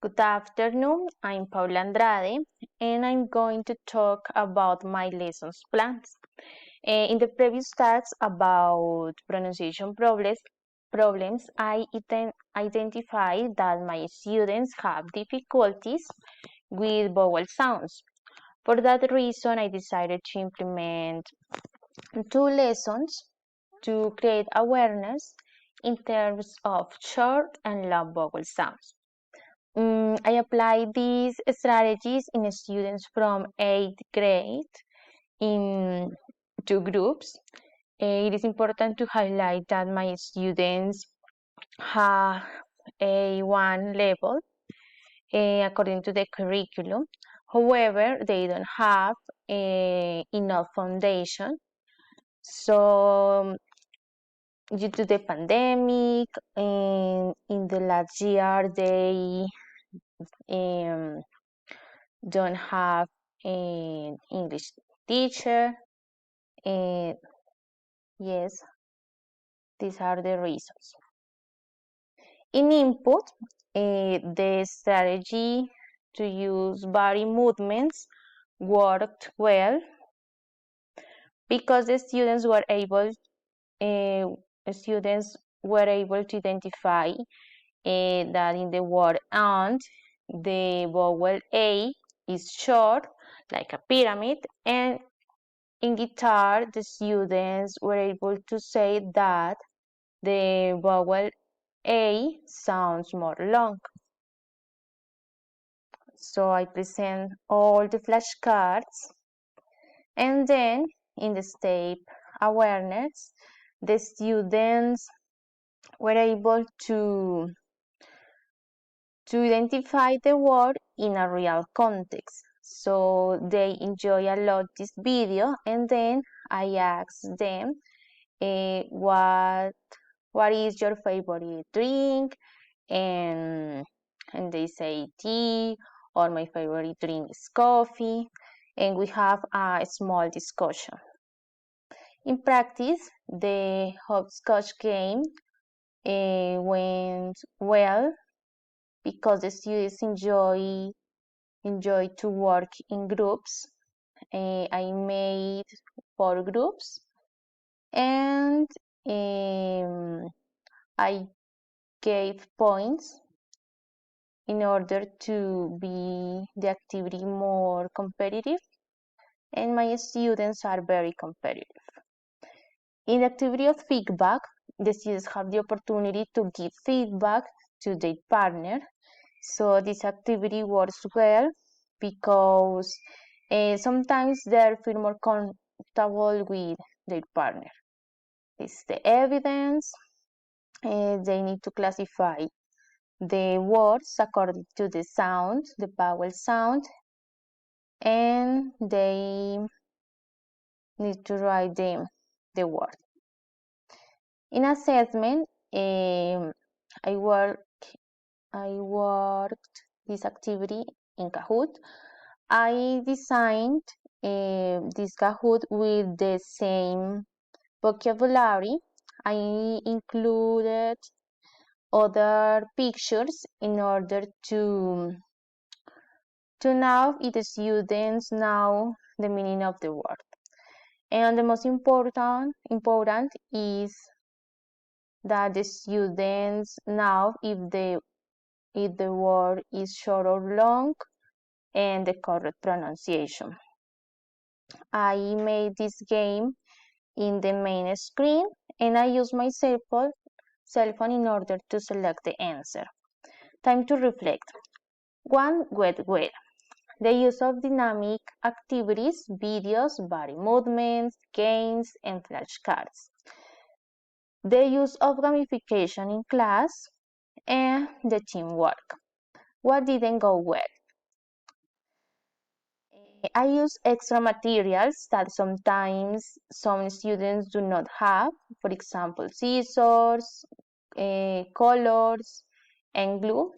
Good afternoon, I'm Paula Andrade, and I'm going to talk about my lessons plans. In the previous talks about pronunciation problems, I identified that my students have difficulties with vowel sounds. For that reason, I decided to implement two lessons to create awareness in terms of short and long vowel sounds. I applied these strategies in students from 8th grade in two groups. It is important to highlight that my students have A1 level according to the curriculum. However, they don't have enough foundation. So, due to the pandemic, in the last year, they um, don't have an English teacher. And yes, these are the reasons. In input, the strategy to use body movements worked well because the students were able to identify that in the word and the vowel A is short like a pyramid, and in guitar the students were able to say that the vowel A sounds more long. So I present all the flashcards, and then in the step awareness the students were able to identify the word in a real context. So they enjoy a lot this video, and then I asked them what is your favorite drink, and they say tea, or my favorite drink is coffee, and we have a small discussion. In practice, the hopscotch game went well because the students enjoy to work in groups. I made 4 groups, and I gave points in order to be the activity more competitive, and my students are very competitive. In the activity of feedback, the students have the opportunity to give feedback to their partner. So this activity works well because sometimes they feel more comfortable with their partner. It's the evidence. They need to classify the words according to the sound, the vowel sound, and they need to write the word. In assessment, I worked this activity in Kahoot. I designed this Kahoot with the same vocabulary. I included other pictures in order to know if the students know the meaning of the word. And the most important is that the students know if the word is short or long and the correct pronunciation. I made this game in the main screen, and I use my cell phone in order to select the answer. Time to reflect. 1. Wet well. The use of dynamic activities, videos, body movements, games, and flashcards. The use of gamification in class, and the teamwork. What didn't go well? I use extra materials that sometimes some students do not have, for example, scissors, colors, and glue.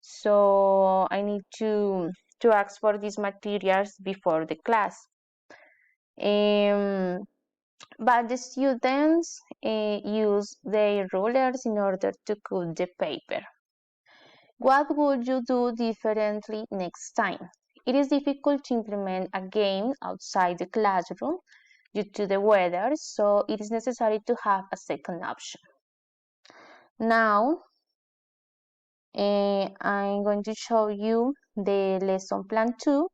So I need to ask for these materials before the class. But the students use their rulers in order to cut the paper. What would you do differently next time? It is difficult to implement a game outside the classroom due to the weather, so it is necessary to have a second option. Now, I'm going to show you the lesson plan 2.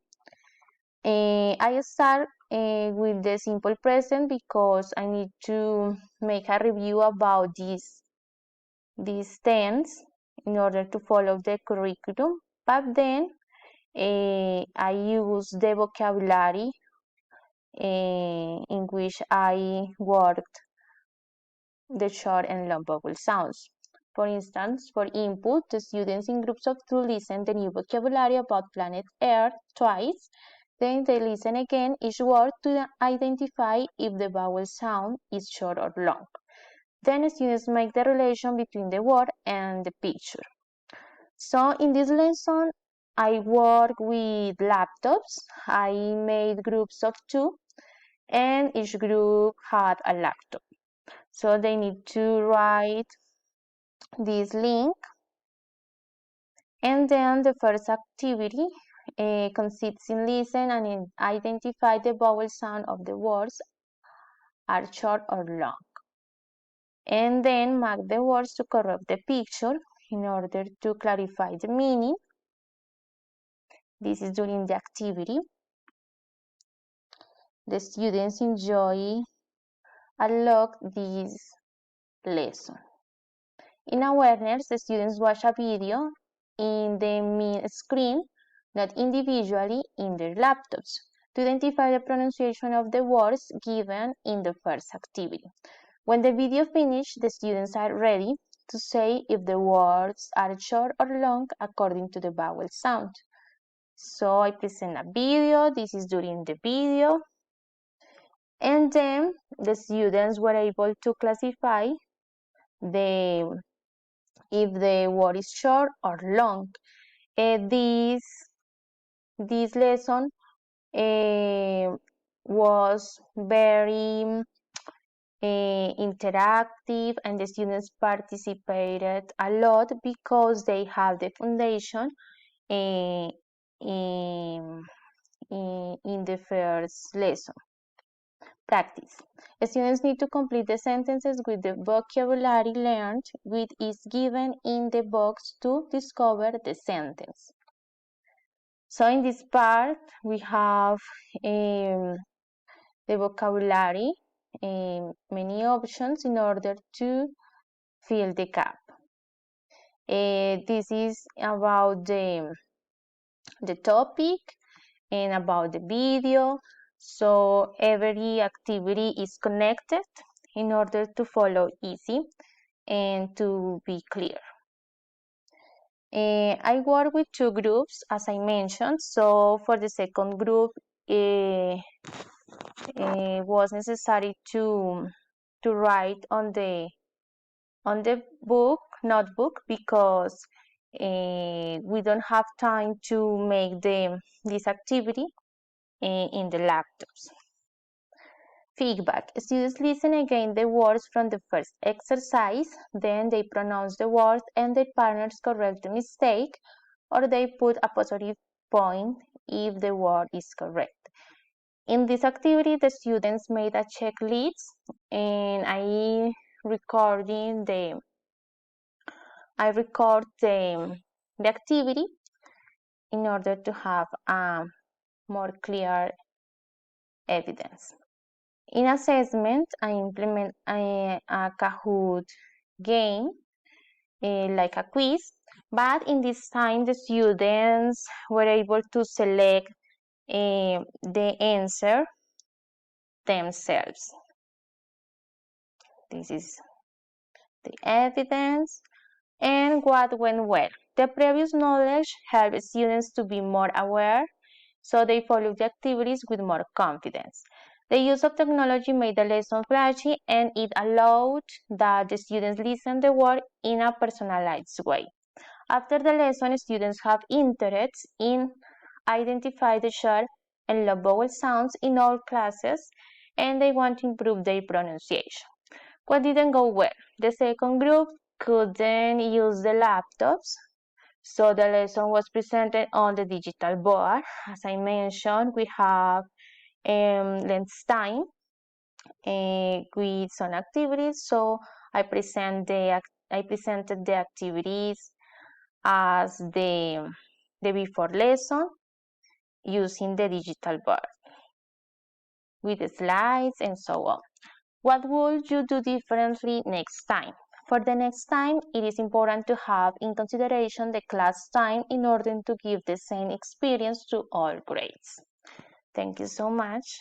I start with the simple present because I need to make a review about these tense in order to follow the curriculum, but then I use the vocabulary in which I worked the short and long vowel sounds. For instance, for input, the students in groups of 2 listen the new vocabulary about planet Earth twice. Then they listen again each word to identify if the vowel sound is short or long. Then students make the relation between the word and the picture. So in this lesson, I work with laptops. I made groups of 2 and each group had a laptop. So they need to write this link, and then the first activity consists in listen and identify the vowel sound of the words are short or long, and then mark the words to correct the picture in order to clarify the meaning. This is during the activity. The students enjoy a lot this lesson. In awareness, the students watch a video in the main screen, not individually in their laptops, to identify the pronunciation of the words given in the first activity. When the video finishes, the students are ready to say if the words are short or long according to the vowel sound. So I present a video, this is during the video, and then the students were able to classify if the word is short or long. This lesson was very interactive, and the students participated a lot because they have the foundation in the first lesson. Practice. Students need to complete the sentences with the vocabulary learned, which is given in the box to discover the sentence. So in this part, we have the vocabulary, many options in order to fill the gap. This is about the topic and about the video. So every activity is connected in order to follow easy and to be clear. I work with 2 groups, as I mentioned. So for the second group, it was necessary to write on the notebook, because we don't have time to make this activity in the laptops. Feedback. Students listen again the words from the first exercise, then they pronounce the word and their partners correct the mistake, or they put a positive point if the word is correct. In this activity, the students made a checklist, and I record the activity in order to have more clear evidence. In assessment, I implement a Kahoot game, like a quiz, but in this time the students were able to select the answer themselves. This is the evidence. And what went well? The previous knowledge helped students to be more aware, so they followed the activities with more confidence. The use of technology made the lesson flashy, and it allowed that the students listen the word in a personalized way. After the lesson, students have interest in identify the short and long vowel sounds in all classes, and they want to improve their pronunciation. What didn't go well? The second group couldn't use the laptops So the lesson was presented on the digital board. As I mentioned, we have length time with some activities. So I presented the activities as the before lesson using the digital board with the slides and so on. What would you do differently next time? For the next time, it is important to have in consideration the class time in order to give the same experience to all grades. Thank you so much.